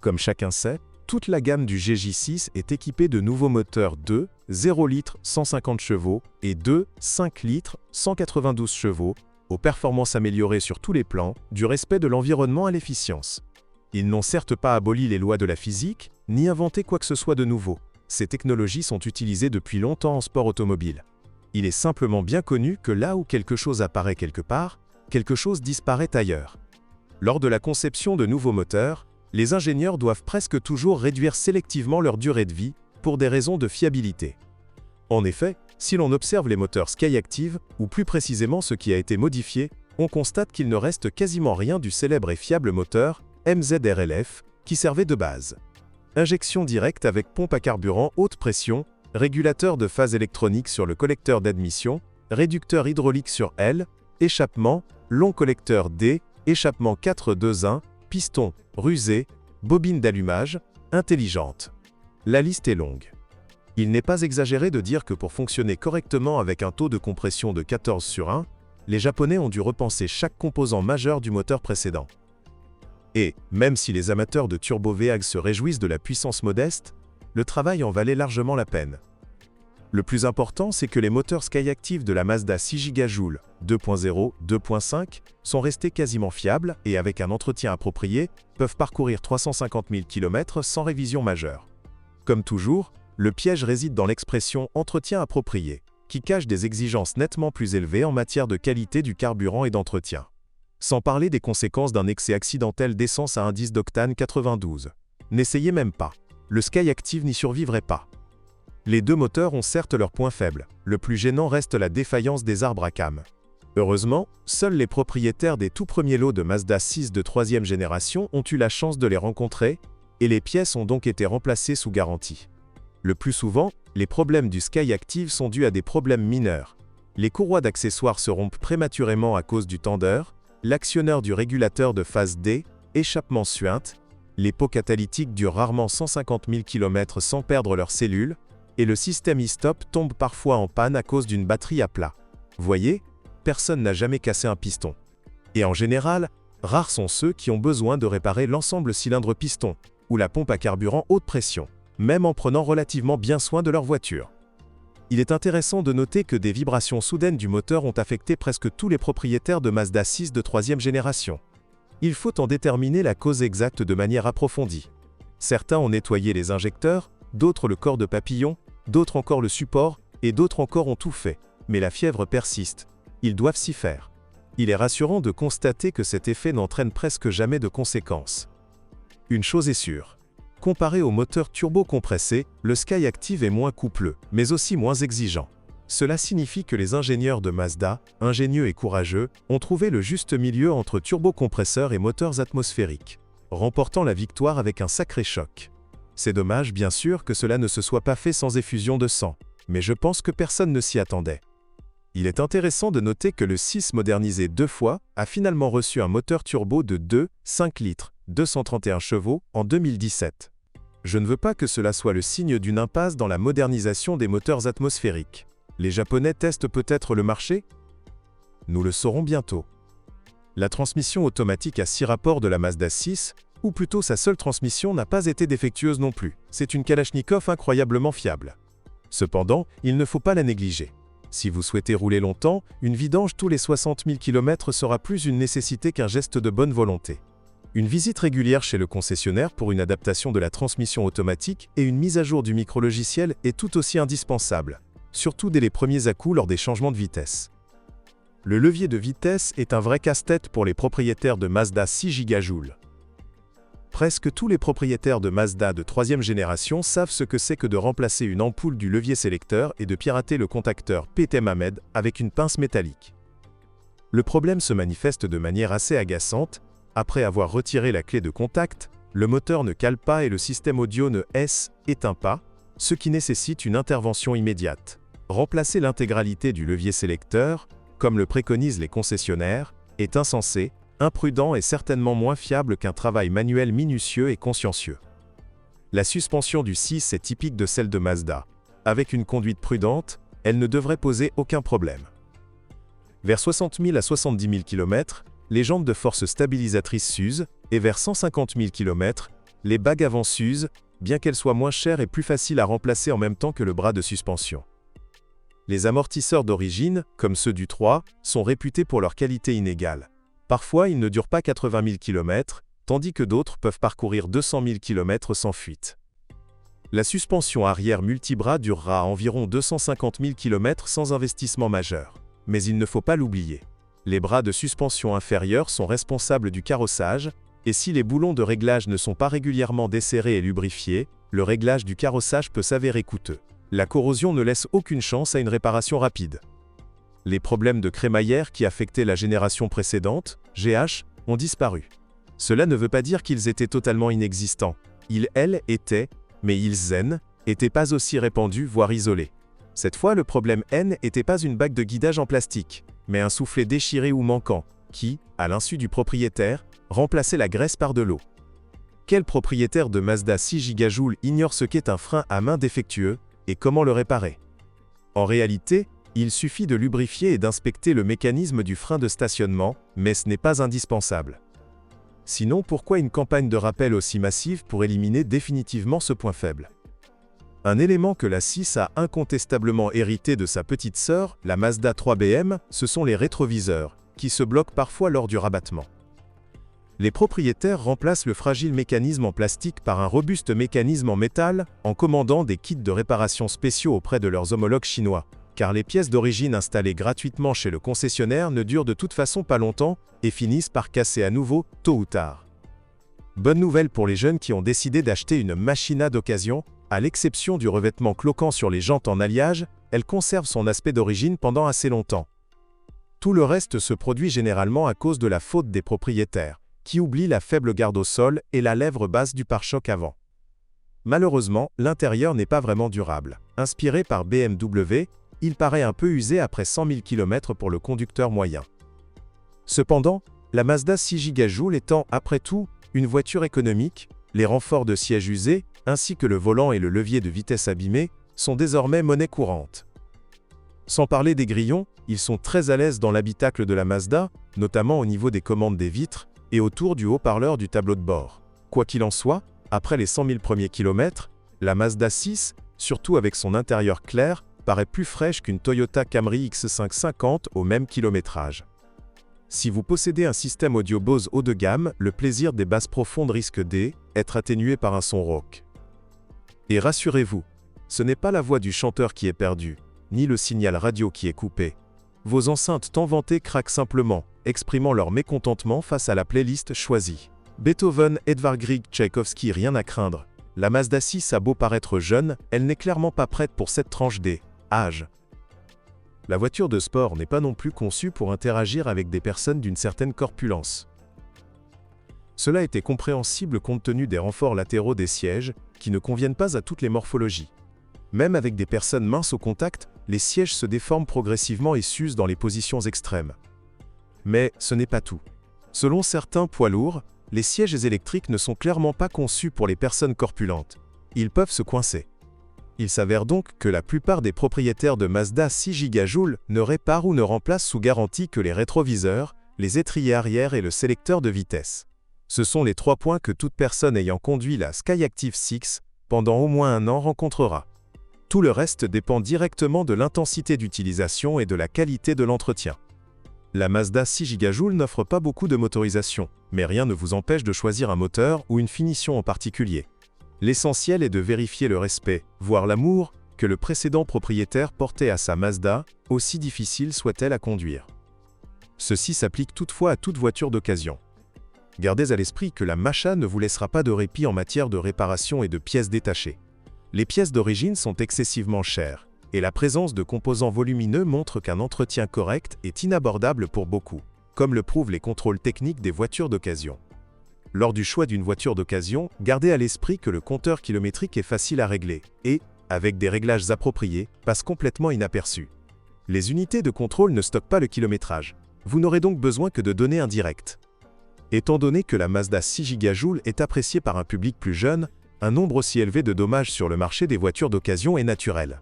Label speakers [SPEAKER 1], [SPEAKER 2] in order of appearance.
[SPEAKER 1] Comme chacun sait, toute la gamme du GJ6 est équipée de nouveaux moteurs 2, 0 litres 150 chevaux et 2, 5 litres 192 chevaux, aux performances améliorées sur tous les plans, du respect de l'environnement à l'efficience. Ils n'ont certes pas aboli les lois de la physique, ni inventé quoi que ce soit de nouveau. Ces technologies sont utilisées depuis longtemps en sport automobile. Il est simplement bien connu que là où quelque chose apparaît quelque part, quelque chose disparaît ailleurs. Lors de la conception de nouveaux moteurs, les ingénieurs doivent presque toujours réduire sélectivement leur durée de vie, pour des raisons de fiabilité. En effet, si l'on observe les moteurs Skyactiv, ou plus précisément ce qui a été modifié, on constate qu'il ne reste quasiment rien du célèbre et fiable moteur MZRLF, qui servait de base. Injection directe avec pompe à carburant haute pression, régulateur de phase électronique sur le collecteur d'admission, réducteur hydraulique sur L, échappement, long collecteur D, échappement 4-2-1, piston, rusé, bobine d'allumage, intelligente. La liste est longue. Il n'est pas exagéré de dire que pour fonctionner correctement avec un taux de compression de 14/1, les Japonais ont dû repenser chaque composant majeur du moteur précédent. Et, même si les amateurs de turbo VAG se réjouissent de la puissance modeste, le travail en valait largement la peine. Le plus important, c'est que les moteurs Skyactiv de la Mazda 6 J 2.0, 2.5 sont restés quasiment fiables et avec un entretien approprié, peuvent parcourir 350 000 km sans révision majeure. Comme toujours, le piège réside dans l'expression « entretien approprié », qui cache des exigences nettement plus élevées en matière de qualité du carburant et d'entretien. Sans parler des conséquences d'un excès accidentel d'essence à indice d'octane 92. N'essayez même pas. Le Skyactiv n'y survivrait pas. Les deux moteurs ont certes leurs points faibles. Le plus gênant reste la défaillance des arbres à cames. Heureusement, seuls les propriétaires des tout premiers lots de Mazda 6 de 3e génération ont eu la chance de les rencontrer, et les pièces ont donc été remplacées sous garantie. Le plus souvent, les problèmes du Skyactiv sont dus à des problèmes mineurs. Les courroies d'accessoires se rompent prématurément à cause du tendeur, l'actionneur du régulateur de phase D, échappement suinte, les pots catalytiques durent rarement 150 000 km sans perdre leurs cellules, et le système e-stop tombe parfois en panne à cause d'une batterie à plat. Voyez, personne n'a jamais cassé un piston. Et en général, rares sont ceux qui ont besoin de réparer l'ensemble cylindre-piston, ou la pompe à carburant haute pression, même en prenant relativement bien soin de leur voiture. Il est intéressant de noter que des vibrations soudaines du moteur ont affecté presque tous les propriétaires de Mazda 6 de 3e génération. Il faut en déterminer la cause exacte de manière approfondie. Certains ont nettoyé les injecteurs, d'autres le corps de papillon, d'autres encore le support, et d'autres encore ont tout fait. Mais la fièvre persiste. Ils doivent s'y faire. Il est rassurant de constater que cet effet n'entraîne presque jamais de conséquences. Une chose est sûre. Comparé au moteur turbo-compressé, le Skyactiv est moins coupleux, mais aussi moins exigeant. Cela signifie que les ingénieurs de Mazda, ingénieux et courageux, ont trouvé le juste milieu entre turbocompresseurs et moteurs atmosphériques, remportant la victoire avec un sacré choc. C'est dommage bien sûr que cela ne se soit pas fait sans effusion de sang, mais je pense que personne ne s'y attendait. Il est intéressant de noter que le 6 modernisé 2 fois a finalement reçu un moteur turbo de 2,5 litres, 231 chevaux, en 2017. Je ne veux pas que cela soit le signe d'une impasse dans la modernisation des moteurs atmosphériques. Les Japonais testent peut-être le marché? Nous le saurons bientôt. La transmission automatique à 6 rapports de la Mazda 6, ou plutôt sa seule transmission, n'a pas été défectueuse non plus. C'est une Kalachnikov incroyablement fiable. Cependant, il ne faut pas la négliger. Si vous souhaitez rouler longtemps, une vidange tous les 60 000 km sera plus une nécessité qu'un geste de bonne volonté. Une visite régulière chez le concessionnaire pour une adaptation de la transmission automatique et une mise à jour du micrologiciel est tout aussi indispensable, surtout dès les premiers à-coups lors des changements de vitesse. Le levier de vitesse est un vrai casse-tête pour les propriétaires de Mazda 6 J. Presque tous les propriétaires de Mazda de 3e génération savent ce que c'est que de remplacer une ampoule du levier sélecteur et de pirater le contacteur PT-Mamed avec une pince métallique. Le problème se manifeste de manière assez agaçante. Après avoir retiré la clé de contact, le moteur ne cale pas et le système audio ne s'éteint pas, ce qui nécessite une intervention immédiate. Remplacer l'intégralité du levier sélecteur, comme le préconisent les concessionnaires, est insensé, imprudent et certainement moins fiable qu'un travail manuel minutieux et consciencieux. La suspension du 6 est typique de celle de Mazda. Avec une conduite prudente, elle ne devrait poser aucun problème. Vers 60 000 à 70 000 km, les jantes de force stabilisatrice s'usent, et vers 150 000 km, Les bagues avant s'usent, bien qu'elles soient moins chères et plus faciles à remplacer en même temps que le bras de suspension. Les amortisseurs d'origine, comme ceux du 3, sont réputés pour leur qualité inégale. Parfois, ils ne durent pas 80 000 km, tandis que d'autres peuvent parcourir 200 000 km sans fuite. La suspension arrière multibras durera environ 250 000 km sans investissement majeur. Mais il ne faut pas l'oublier. Les bras de suspension inférieurs sont responsables du carrossage, et si les boulons de réglage ne sont pas régulièrement desserrés et lubrifiés, le réglage du carrossage peut s'avérer coûteux. La corrosion ne laisse aucune chance à une réparation rapide. Les problèmes de crémaillère qui affectaient la génération précédente, GH, ont disparu. Cela ne veut pas dire qu'ils étaient totalement inexistants. Elles étaient, mais étaient pas aussi répandus, voire isolés. Cette fois, le problème N n'était pas une bague de guidage en plastique, mais un soufflet déchiré ou manquant, qui, à l'insu du propriétaire, remplaçait la graisse par de l'eau. Quel propriétaire de Mazda 6 J ignore ce qu'est un frein à main défectueux, et comment le réparer? En réalité, il suffit de lubrifier et d'inspecter le mécanisme du frein de stationnement, mais ce n'est pas indispensable. Sinon, pourquoi une campagne de rappel aussi massive pour éliminer définitivement ce point faible? Un élément que la 6 a incontestablement hérité de sa petite sœur, la Mazda 3 BM, ce sont les rétroviseurs, qui se bloquent parfois lors du rabattement. Les propriétaires remplacent le fragile mécanisme en plastique par un robuste mécanisme en métal, en commandant des kits de réparation spéciaux auprès de leurs homologues chinois, car les pièces d'origine installées gratuitement chez le concessionnaire ne durent de toute façon pas longtemps et finissent par casser à nouveau, tôt ou tard. Bonne nouvelle pour les jeunes qui ont décidé d'acheter une machina d'occasion, à l'exception du revêtement cloquant sur les jantes en alliage, elle conserve son aspect d'origine pendant assez longtemps. Tout le reste se produit généralement à cause de la faute des propriétaires, qui oublient la faible garde au sol et la lèvre basse du pare-choc avant. Malheureusement, l'intérieur n'est pas vraiment durable. Inspiré par BMW, il paraît un peu usé après 100 000 km pour le conducteur moyen. Cependant, la Mazda 6 J étant, après tout, une voiture économique, les renforts de sièges usés, ainsi que le volant et le levier de vitesse abîmés, sont désormais monnaie courante. Sans parler des grillons, ils sont très à l'aise dans l'habitacle de la Mazda, notamment au niveau des commandes des vitres, et autour du haut-parleur du tableau de bord. Quoi qu'il en soit, après les 100 000 premiers kilomètres, la Mazda 6, surtout avec son intérieur clair, paraît plus fraîche qu'une Toyota Camry X550 au même kilométrage. Si vous possédez un système audio Bose haut de gamme, le plaisir des basses profondes risque d'être atténué par un son rauque. Et rassurez-vous, ce n'est pas la voix du chanteur qui est perdue, ni le signal radio qui est coupé. Vos enceintes tant vantées craquent simplement, exprimant leur mécontentement face à la playlist choisie. Beethoven, Edvard Grieg, Tchaïkovski, rien à craindre. La Mazda 6 a beau paraître jeune, elle n'est clairement pas prête pour cette tranche d'âge. La voiture de sport n'est pas non plus conçue pour interagir avec des personnes d'une certaine corpulence. Cela était compréhensible compte tenu des renforts latéraux des sièges, qui ne conviennent pas à toutes les morphologies. Même avec des personnes minces au contact, les sièges se déforment progressivement et s'usent dans les positions extrêmes. Mais ce n'est pas tout. Selon certains poids lourds, les sièges électriques ne sont clairement pas conçus pour les personnes corpulentes. Ils peuvent se coincer. Il s'avère donc que la plupart des propriétaires de Mazda 6 J ne réparent ou ne remplacent sous garantie que les rétroviseurs, les étriers arrière et le sélecteur de vitesse. Ce sont les 3 points que toute personne ayant conduit la Skyactiv 6 pendant au moins un an rencontrera. Tout le reste dépend directement de l'intensité d'utilisation et de la qualité de l'entretien. La Mazda 6 J n'offre pas beaucoup de motorisation, mais rien ne vous empêche de choisir un moteur ou une finition en particulier. L'essentiel est de vérifier le respect, voire l'amour, que le précédent propriétaire portait à sa Mazda, aussi difficile soit-elle à conduire. Ceci s'applique toutefois à toute voiture d'occasion. Gardez à l'esprit que la Macha ne vous laissera pas de répit en matière de réparation et de pièces détachées. Les pièces d'origine sont excessivement chères, et la présence de composants volumineux montre qu'un entretien correct est inabordable pour beaucoup, comme le prouvent les contrôles techniques des voitures d'occasion. Lors du choix d'une voiture d'occasion, gardez à l'esprit que le compteur kilométrique est facile à régler et, avec des réglages appropriés, passe complètement inaperçu. Les unités de contrôle ne stockent pas le kilométrage. Vous n'aurez donc besoin que de données indirectes. Étant donné que la Mazda 6 J est appréciée par un public plus jeune, un nombre aussi élevé de dommages sur le marché des voitures d'occasion est naturel.